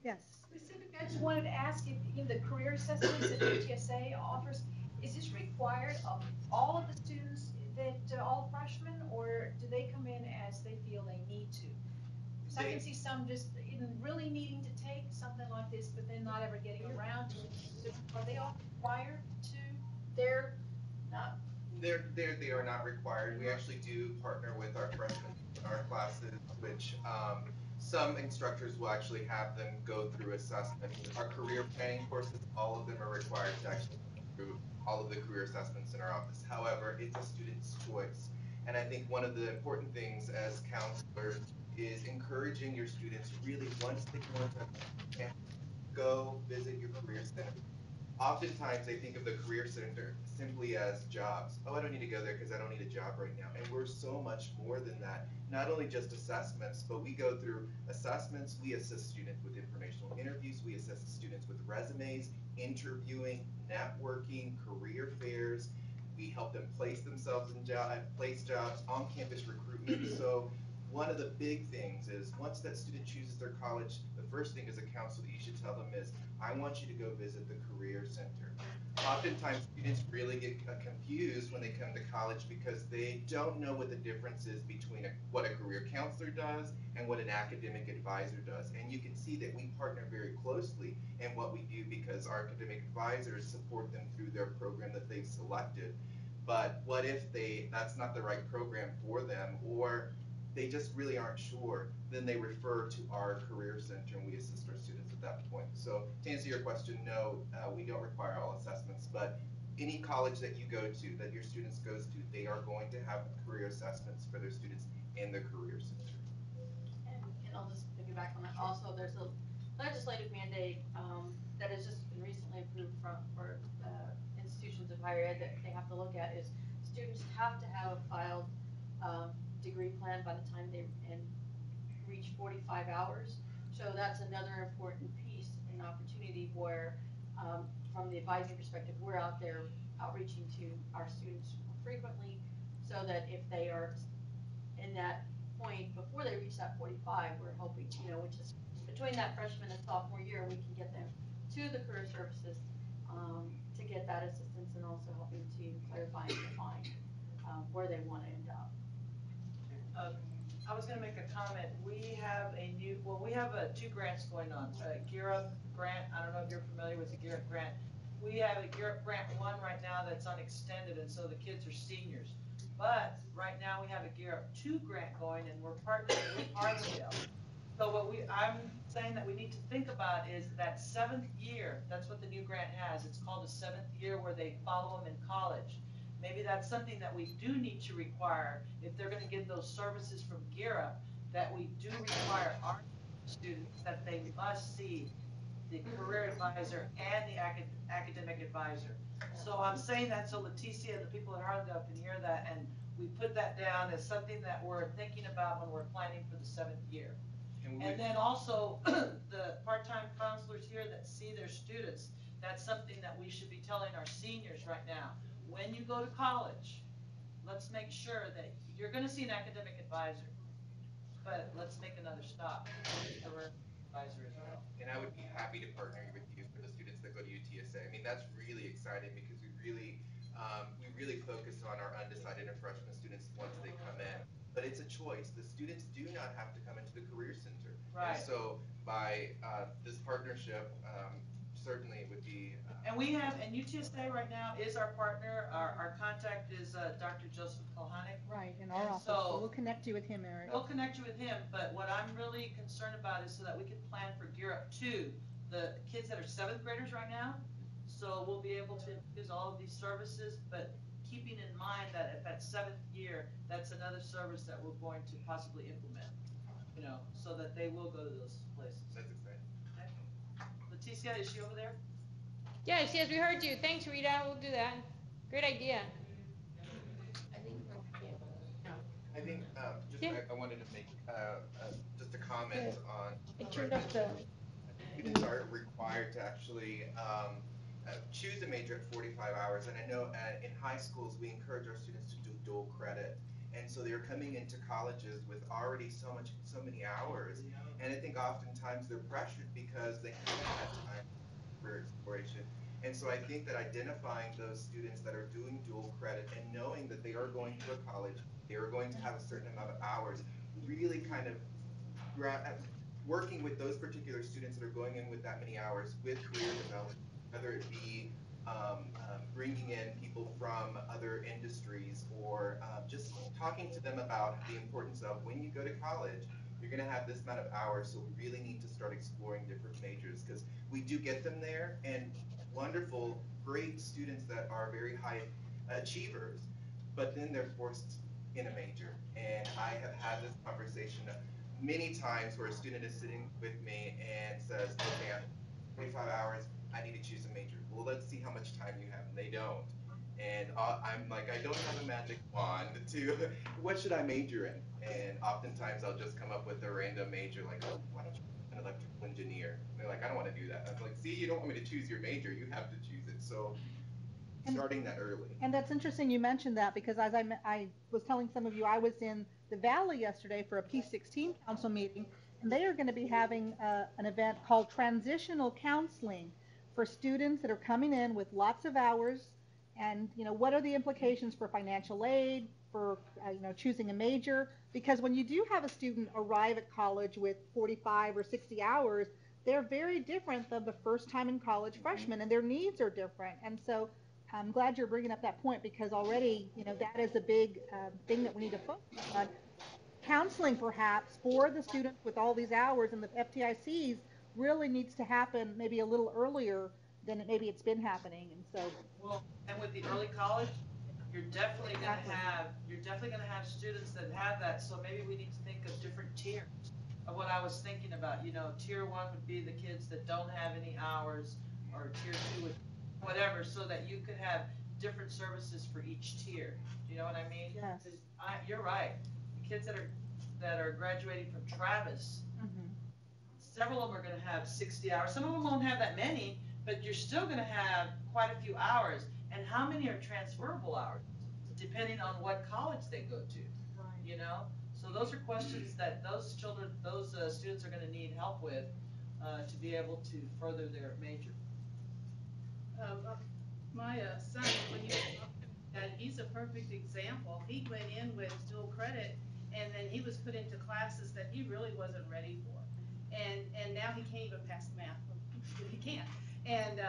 Yes. Specifically, I just wanted to ask if the career assessments that UTSA offers, is this required of all of the students, that all freshmen, or do they come in as they feel they need to? So I can see some just really needing to take something like this, but then not ever getting around to it. So are they all required to? They're not. They are not required. We actually do partner with our freshmen in our classes, which some instructors will actually have them go through assessment. Our career planning courses, all of them are required to actually go through all of the career assessments in our office. However, it's a student's choice. And I think one of the important things as counselors is encouraging your students really, once they go into campus, go visit your career center. Oftentimes they think of the career center simply as jobs. Oh, I don't need to go there because I don't need a job right now. And we're so much more than that. Not only just assessments, but we go through assessments. We assist students with informational interviews. We assist students with resumes, interviewing, networking, career fairs. We help them place themselves in place jobs, on-campus recruitment. So one of the big things is once that student chooses their college, the first thing as a counselor you should tell them is, I want you to go visit the Career Center. Oftentimes, students really get confused when they come to college because they don't know what the difference is between what a career counselor does and what an academic advisor does. And you can see that we partner very closely in what we do because our academic advisors support them through their program that they've selected. But what if that's not the right program for them, or they just really aren't sure? Then they refer to our Career Center and we assist our students at that point. So to answer your question, no, we don't require all assessments, but any college that you go to, that your students goes to, they are going to have career assessments for their students in the Career Center. And I'll just piggyback on that. Also, there's a legislative mandate that has just been recently approved for institutions of higher ed that they have to look at is students have to have a filed degree plan by the time they reach 45 hours. So that's another important piece and opportunity where, from the advisory perspective, we're out there outreaching to our students frequently so that if they are in that point before they reach that 45, we're hoping, which is between that freshman and sophomore year, we can get them to the career services to get that assistance and also helping to clarify and define where they want to end up. I was going to make a comment. We have two grants going on. Gear Up grant. I don't know if you're familiar with the Gear Up grant. We have a Gear Up grant 1 right now that's unextended, and so the kids are seniors. But right now we have a Gear Up 2 grant going, and we're partnering with Harlandale. So I'm saying that we need to think about is that 7th year. That's what the new grant has. It's called the 7th year, where they follow them in college. Maybe that's something that we do need to require if they're going to get those services from Gear Up, that we do require our students that they must see the career advisor and the academic advisor. So I'm saying that so Leticia and the people at Harlandale can hear that, and we put that down as something that we're thinking about when we're planning for the 7th year. And then also the part-time counselors here that see their students, that's something that we should be telling our seniors right now. When you go to college, let's make sure that you're going to see an academic advisor, but let's make another stop for advisor as well. And I would be happy to partner with you for the students that go to UTSA. I mean, that's really exciting because we really focus on our undecided and freshman students once they come in. But it's a choice. The students do not have to come into the Career Center. Right. And so by this partnership, certainly it would be. And UTSA right now is our partner. Our contact is Dr. Joseph Kohanic. Right, in our office. So we'll connect you with him, Eric. We'll connect you with him, but what I'm really concerned about is so that we can plan for Gear Up 2, the kids that are 7th graders right now. So we'll be able to use all of these services, but keeping in mind that at that 7th year, that's another service that we're going to possibly implement, so that they will go to those places. That's exciting. Okay. Leticia, is she over there? Yes, we heard you. Thanks, Rita. We'll do that. Great idea. I wanted to make just a comment on. I turned off the. Students are required to actually choose a major at 45 hours, and I know in high schools we encourage our students to do dual credit, and so they're coming into colleges with already so many hours, and I think oftentimes they're pressured because they haven't had time for exploration. And so I think that identifying those students that are doing dual credit and knowing that they are going to a college, they are going to have a certain amount of hours, really kind of working with those particular students that are going in with that many hours with career development, whether it be bringing in people from other industries or just talking to them about the importance of when you go to college, you're going to have this amount of hours, so we really need to start exploring different majors because we do get them there, and wonderful, great students that are very high achievers, but then they're forced in a major. And I have had this conversation many times where a student is sitting with me and says, okay, 25 hours, I need to choose a major. Well, let's see how much time you have. And they don't. And I'm like, I don't have a magic wand to, what should I major in? And oftentimes I'll just come up with a random major like, oh, why don't you be an electrical engineer? And they're like, I don't want to do that. I'm like, see, you don't want me to choose your major. You have to choose it. So starting that early. And that's interesting you mentioned that because as I was telling some of you, I was in the Valley yesterday for a P16 council meeting, And they are going to be having an event called Transitional Counseling for students that are coming in with lots of hours. And, what are the implications for financial aid, for, choosing a major? Because when you do have a student arrive at college with 45 or 60 hours, they're very different than the first time in college freshmen, and their needs are different. And so I'm glad you're bringing up that point, because already, that is a big thing that we need to focus on. Counseling, perhaps, for the students with all these hours and the FTICs really needs to happen maybe a little earlier than maybe it's been happening. And so, Well, and with the early college, you're definitely gonna have students that have that, so maybe we need to think of different tiers of what I was thinking about. Tier 1 would be the kids that don't have any hours, or tier 2 would, whatever, so that you could have different services for each tier. Do you know what I mean? yes. 'Cause you're right. The kids that are graduating from Travis, several of them are gonna have 60 hours. Some of them won't have that many, but you're still gonna have quite a few hours. And how many are transferable hours, depending on what college they go to? Right. So those are questions that those students are going to need help with to be able to further their major. My son, when he was talking, that he's a perfect example. He went in with dual credit, and then he was put into classes that he really wasn't ready for, and now he can't even pass math. He can't, and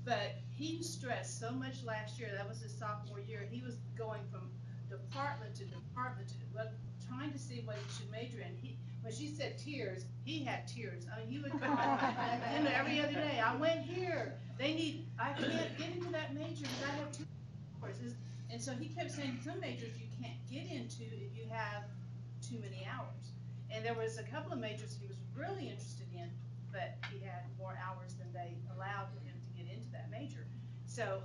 but he stressed so much last year. That was his sophomore year. He was going from department to department, trying to see what he should major in. When she said tears, he had tears. I mean, he would every other day. I went here. I can't get into that major because I have 2 courses. And so he kept saying some majors you can't get into if you have too many hours. And there was a couple of majors he was really interested in, but he had more hours than they allowed for him to get into that major. So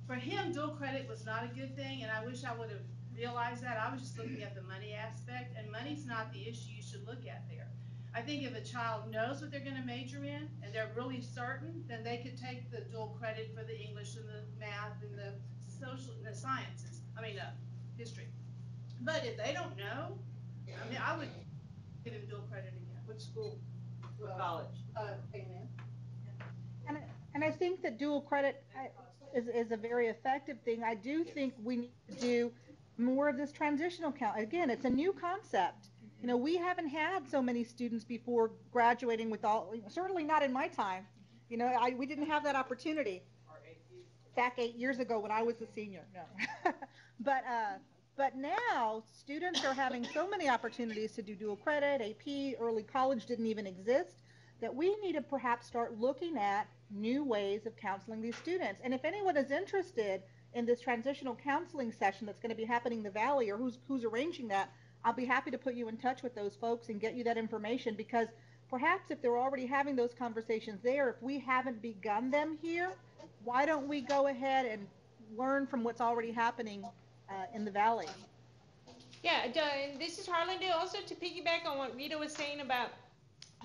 for him, dual credit was not a good thing, and I wish I would have realized that. I was just looking at the money aspect, and money's not the issue you should look at there. I think if a child knows what they're going to major in, and they're really certain, then they could take the dual credit for the English and the math and the the sciences. History. But if they don't know, I would give him dual credit again. Which school? What college? And I think that dual credit is a very effective thing. I do think we need to do more of this transitional count. Again, it's a new concept. We haven't had so many students before graduating with certainly not in my time. We didn't have that opportunity back 8 years ago when I was a senior. No. But now students are having so many opportunities to do dual credit, AP, early college didn't even exist, that we need to perhaps start looking at new ways of counseling these students. And if anyone is interested in this transitional counseling session that's going to be happening in the Valley, or who's arranging that, I'll be happy to put you in touch with those folks and get you that information, because perhaps if they're already having those conversations there, if we haven't begun them here, why don't we go ahead and learn from what's already happening in the Valley? Yeah, and this is Harlandale. Also, to piggyback on what Rita was saying about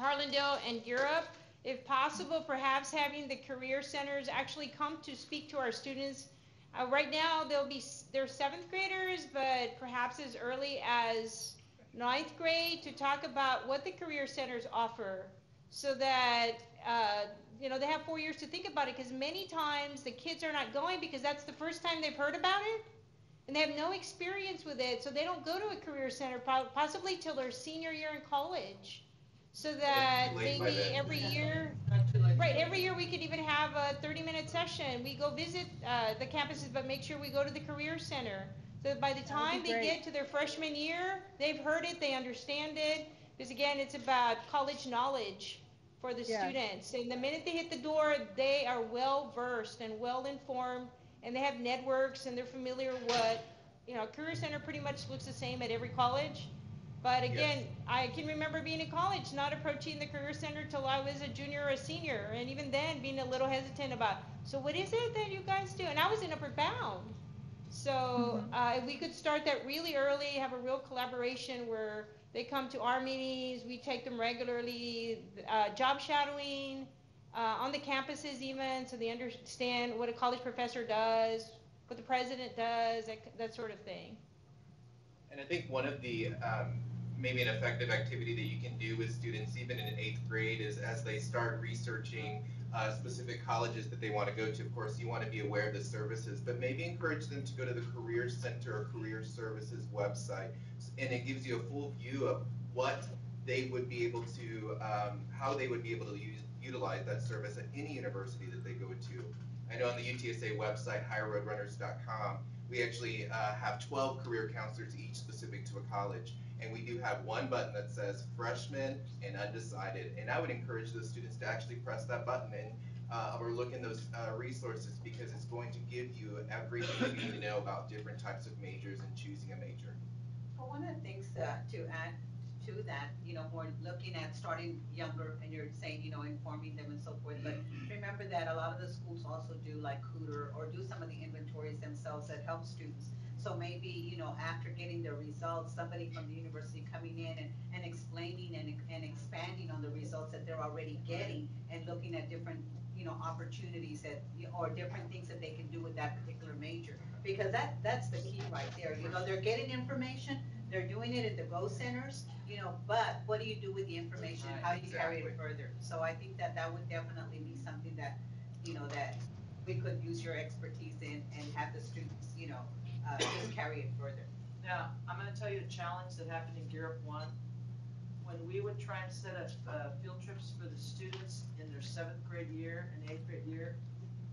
Harlandale and Europe, if possible, perhaps having the career centers actually come to speak to our students. Right now, they're 7th graders, but perhaps as early as 9th grade, to talk about what the career centers offer, so that they have 4 years to think about it. Because many times the kids are not going because that's the first time they've heard about it, and they have no experience with it, so they don't go to a career center possibly till their senior year in college. So that maybe every year, every year we could even have a 30-minute session. We go visit the campuses, but make sure we go to the career center. So that by the time they get to their freshman year, they've heard it, they understand it. Because again, it's about college knowledge for the students. And the minute they hit the door, they are well versed and well informed, and they have networks, and they're familiar what, career center pretty much looks the same at every college. But again, I can remember being in college, not approaching the career center till I was a junior or a senior, and even then being a little hesitant about, so what is it that you guys do? And I was in Upper Bound. So if we could start that really early, have a real collaboration where they come to our meetings, we take them regularly, job shadowing on the campuses even, so they understand what a college professor does, what the president does, that sort of thing. And I think one of the maybe an effective activity that you can do with students even in 8th grade is as they start researching specific colleges that they want to go to. Of course, you want to be aware of the services, but maybe encourage them to go to the Career Center or Career Services website, and it gives you a full view of what they would be able to, how they would be able to utilize that service at any university that they go to. I know on the UTSA website, higherroadrunners.com, we actually have 12 career counselors, each specific to a college. And we do have one button that says freshman and undecided. And I would encourage those students to actually press that button and or look in those resources, because it's going to give you everything you need to know about different types of majors and choosing a major. Well, one of the things to add to that, we're looking at starting younger, and you're saying, informing them and so forth, but remember that a lot of the schools also do like Cooter or do some of the inventories themselves that help students. So maybe, after getting the results, somebody from the university coming in and explaining and expanding on the results that they're already getting, and looking at different, opportunities that, or different things that they can do with that particular major. Because that's the key right there. They're getting information, they're doing it at the Go Centers, but what do you do with the information? How do you carry it further? So I think that would definitely be something that, that we could use your expertise in and have the students, just carry it further. Now, I'm gonna tell you a challenge that happened in Gear Up 1. When we would try and set up field trips for the students in their 7th grade year and 8th grade year,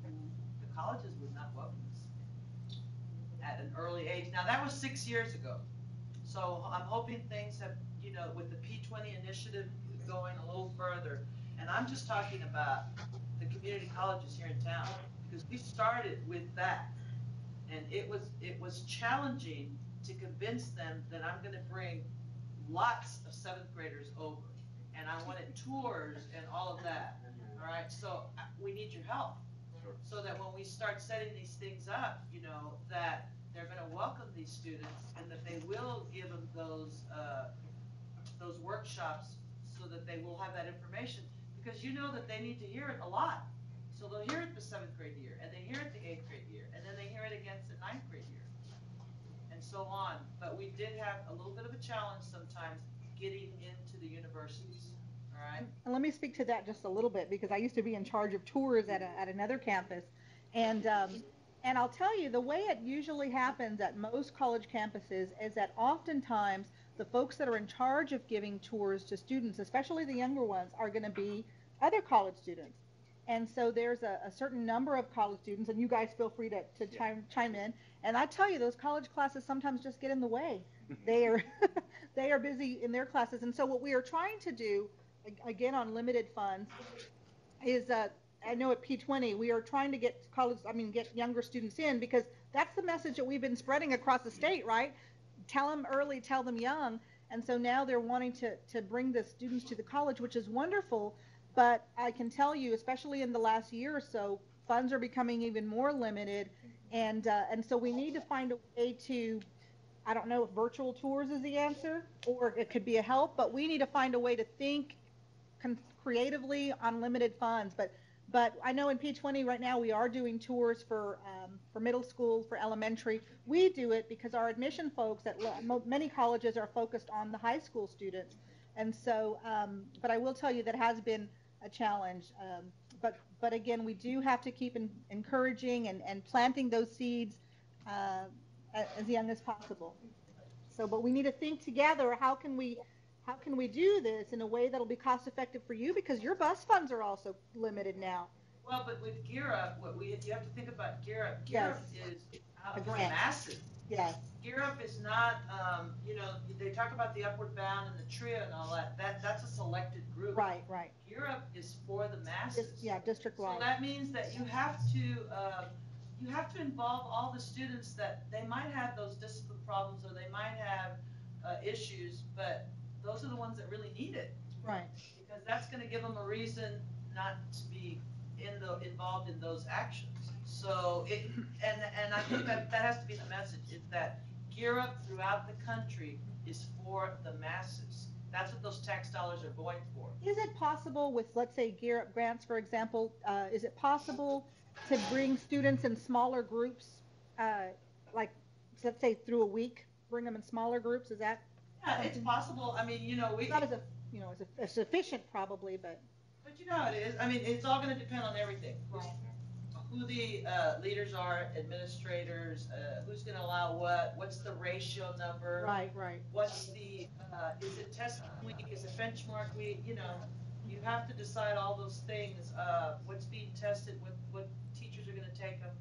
the colleges would not welcome us at an early age. Now, that was 6 years ago. So I'm hoping things have, with the P20 initiative going a little further. And I'm just talking about the community colleges here in town, because we started with that. And it was challenging to convince them that I'm going to bring lots of 7th graders over, and I wanted tours and all of that. All right, so we need your help, so that when we start setting these things up, that they're going to welcome these students, and that they will give them those workshops, so that they will have that information, because that they need to hear it a lot. So they'll hear it the 7th grade year, and they hear it the 8th grade year, and then they hear it against the 9th grade year, and so on. But we did have a little bit of a challenge sometimes getting into the universities. All right. And let me speak to that just a little bit, because I used to be in charge of tours at another campus, and I'll tell you, the way it usually happens at most college campuses is that oftentimes the folks that are in charge of giving tours to students, especially the younger ones, are going to be other college students. And so there's a certain number of college students, and you guys feel free to chime in. And I tell you, those college classes sometimes just get in the way. They are busy in their classes. And so what we are trying to do, again on limited funds, is I know at P20 we are trying to get get younger students in, because that's the message that we've been spreading across the state, right? Tell them early, tell them young. And so now they're wanting to bring the students to the college, which is wonderful. But I can tell you, especially in the last year or so, funds are becoming even more limited, and so we need to find a way to, I don't know if virtual tours is the answer, or it could be a help, but we need to find a way to think creatively on limited funds. But I know in P20 right now we are doing tours for middle school, for elementary. We do it because our admission folks at many colleges are focused on the high school students, and so but I will tell you that has been a challenge. But again, we do have to keep encouraging and planting those seeds as young as possible. So, but we need to think together, how can we do this in a way that'll be cost effective for you, because your bus funds are also limited now. Well, but with Gear Up, you have to think about Gear Up. Gear Up is out for masses. Yes. Gear Up is not, they talk about the Upward Bound and the TRIA and all that. That's a selected group. Right. Gear Up is for the masses. District-wide. So that means that you have to involve all the students that they might have those discipline problems, or they might have issues, but those are the ones that really need it. Right. Because that's going to give them a reason not to be involved in those actions. So and I think that has to be the message, is that Gear Up throughout the country is for the masses. That's what those tax dollars are going for. Is it possible with, let's say, Gear Up grants, for example, is it possible to bring students in smaller groups, like let's say through a week, bring them in smaller groups? Is that Yeah, it's possible. I mean, Not as a, as efficient probably, but. but you know how it is. I mean, it's all gonna depend on everything. Right. Who the leaders are, administrators, who's gonna allow what, what's the ratio number? Right. What's the, is it test week, is it benchmark week, you have to decide all those things, what's being tested, what teachers are gonna take them.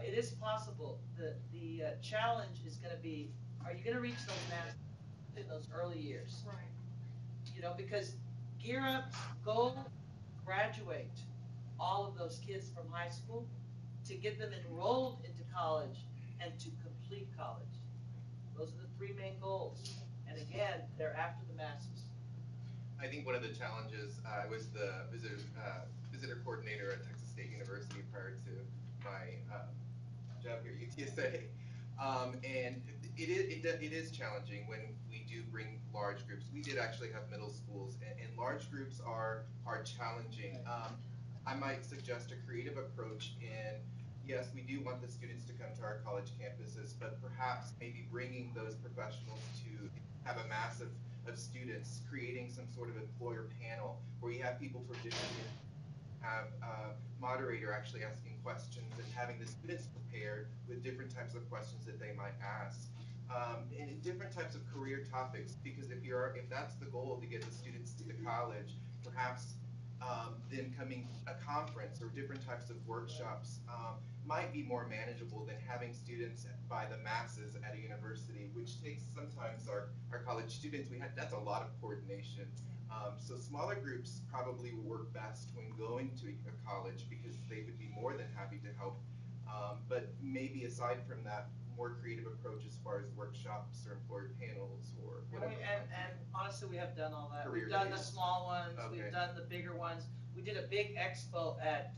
It is possible, the challenge is gonna be, are you gonna reach those mass in those early years? Right. Because gear up, go graduate all of those kids from high school to get them enrolled into college and to complete college. Those are the three main goals. And again, they're after the masses. I think one of the challenges, I was the visitor coordinator at Texas State University prior to my job here at UTSA. And it is challenging when we do bring large groups. We did actually have middle schools, and large groups are challenging. I might suggest a creative approach in, yes, we do want the students to come to our college campuses, but perhaps maybe bringing those professionals to have a mass of students, creating some sort of employer panel where you have people from different, have a moderator actually asking questions and having the students prepared with different types of questions that they might ask. And different types of career topics, because if that's the goal, to get the students to college, perhaps then coming a conference or different types of workshops might be more manageable than having students by the masses at a university, which takes sometimes our college students, that's a lot of coordination. So smaller groups probably will work best when going to a college because they would be more than happy to help. But maybe aside from that, more creative approach as far as workshops or employer panels or whatever. And honestly, we have done all that. Career We've done days. the small ones, Okay. we've done the bigger ones. We did a big expo at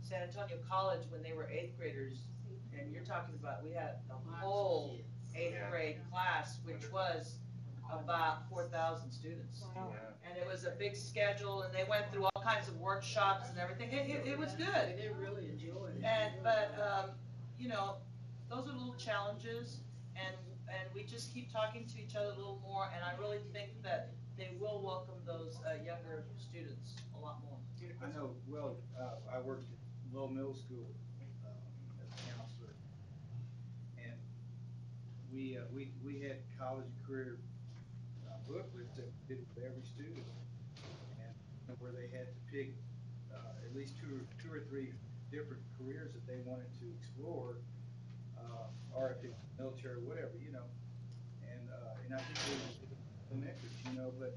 San Antonio College when they were 8th graders. And you're talking about, we had the whole 8th Yeah. grade class, which was about 4,000 students. Wow. Yeah. And it was a big schedule, and they went through all kinds of workshops and everything. It was good. They really enjoyed it. But those are little challenges, and we just keep talking to each other a little more, and I really think that they will welcome those younger students a lot more. I know, well, I worked at Lowell Middle School as a counselor, and we had college and career booklets that we did with every student, and where they had to pick at least two or three different careers that they wanted to explore, or if it's military or whatever, and I think it was elementary, but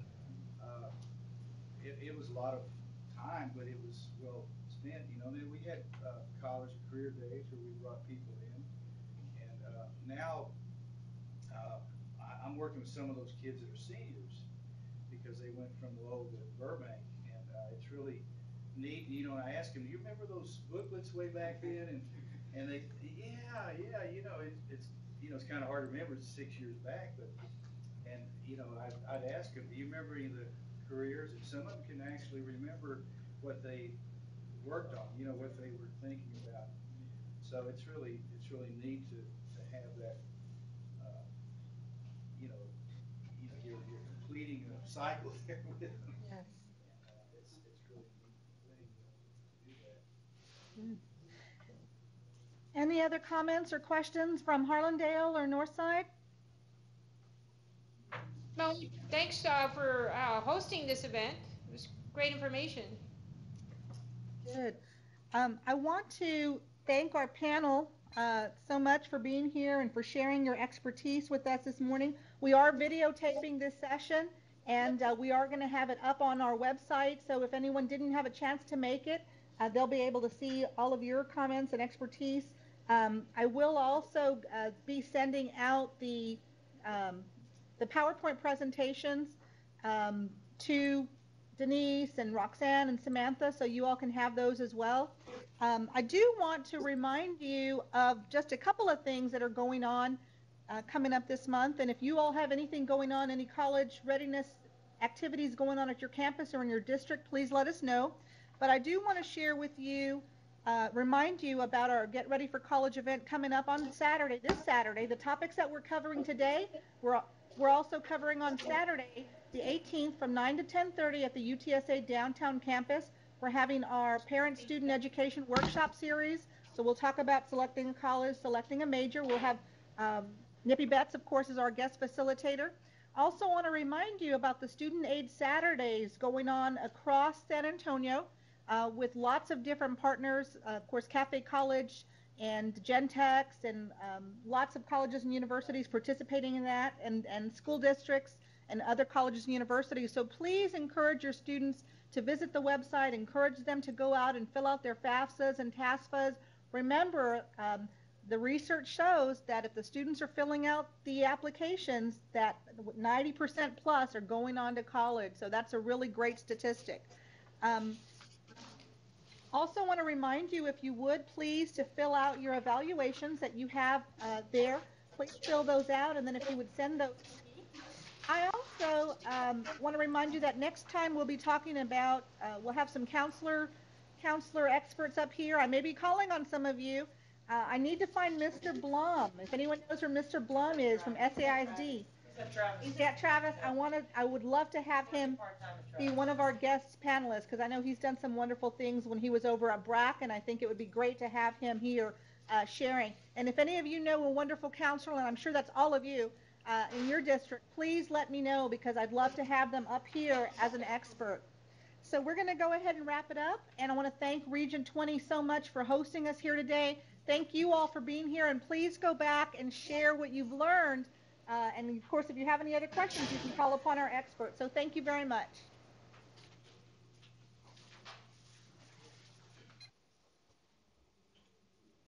it was a lot of time, but it was well spent, and then we had college and career days where we brought people in, and now I'm working with some of those kids that are seniors because they went from Lowell to Burbank, and it's really neat. And I asked them, "Do you remember those booklets way back then?" And they, yeah, it's kind of hard to remember. It's 6 years back, but I'd ask them, "Do you remember any of the careers?" And some of them can actually remember what they worked on, what they were thinking about. So it's really neat to have that. You're completing a cycle there with them. Yes. It's really neat to do that. Any other comments or questions from Harlandale or Northside? No, thanks for hosting this event. It was great information. Good. I want to thank our panel so much for being here and for sharing your expertise with us this morning. We are videotaping this session, and we are going to have it up on our website, so if anyone didn't have a chance to make it, they'll be able to see all of your comments and expertise. I will also be sending out the PowerPoint presentations to Denise and Roxanne and Samantha, so you all can have those as well. I do want to remind you of just a couple of things that are going on coming up this month, and if you all have anything going on, any college readiness activities going on at your campus or in your district, please let us know. But I do want to share with you, remind you about our Get Ready for College event coming up on Saturday, this Saturday. The topics that we're covering today were We're also covering on Saturday, the 18th, from 9 to 10:30 at the UTSA downtown campus. We're having our parent student education workshop series. So we'll talk about selecting a college, selecting a major. We'll have Nippy Betts, of course, is our guest facilitator. Also want to remind you about the Student Aid Saturdays going on across San Antonio with lots of different partners, of course, Café College and GenTX, and lots of colleges and universities participating in that, and school districts and other colleges and universities. So please encourage your students to visit the website, encourage them to go out and fill out their FAFSAs and TASFAs. Remember, the research shows that if the students are filling out the applications, that 90% plus are going on to college. So that's a really great statistic. Also want to remind you, if you would, please, to fill out your evaluations that you have there. Please fill those out, and then if you would send those to me. I also want to remind you that next time we'll be talking about, we'll have some counselor experts up here. I may be calling on some of you. I need to find Mr. Blum. If anyone knows where Mr. Blum is from SAISD. Yeah, Travis, I would love to have him be one of our guest panelists, because I know he's done some wonderful things when he was over at BRAC, and I think it would be great to have him here sharing. And if any of you know a wonderful counselor, and I'm sure that's all of you in your district, please let me know, because I'd love to have them up here as an expert. So we're going to go ahead and wrap it up, and I want to thank Region 20 so much for hosting us here today. Thank you all for being here, and please go back and share what you've learned. And of course, if you have any other questions, you can call upon our experts. So thank you very much.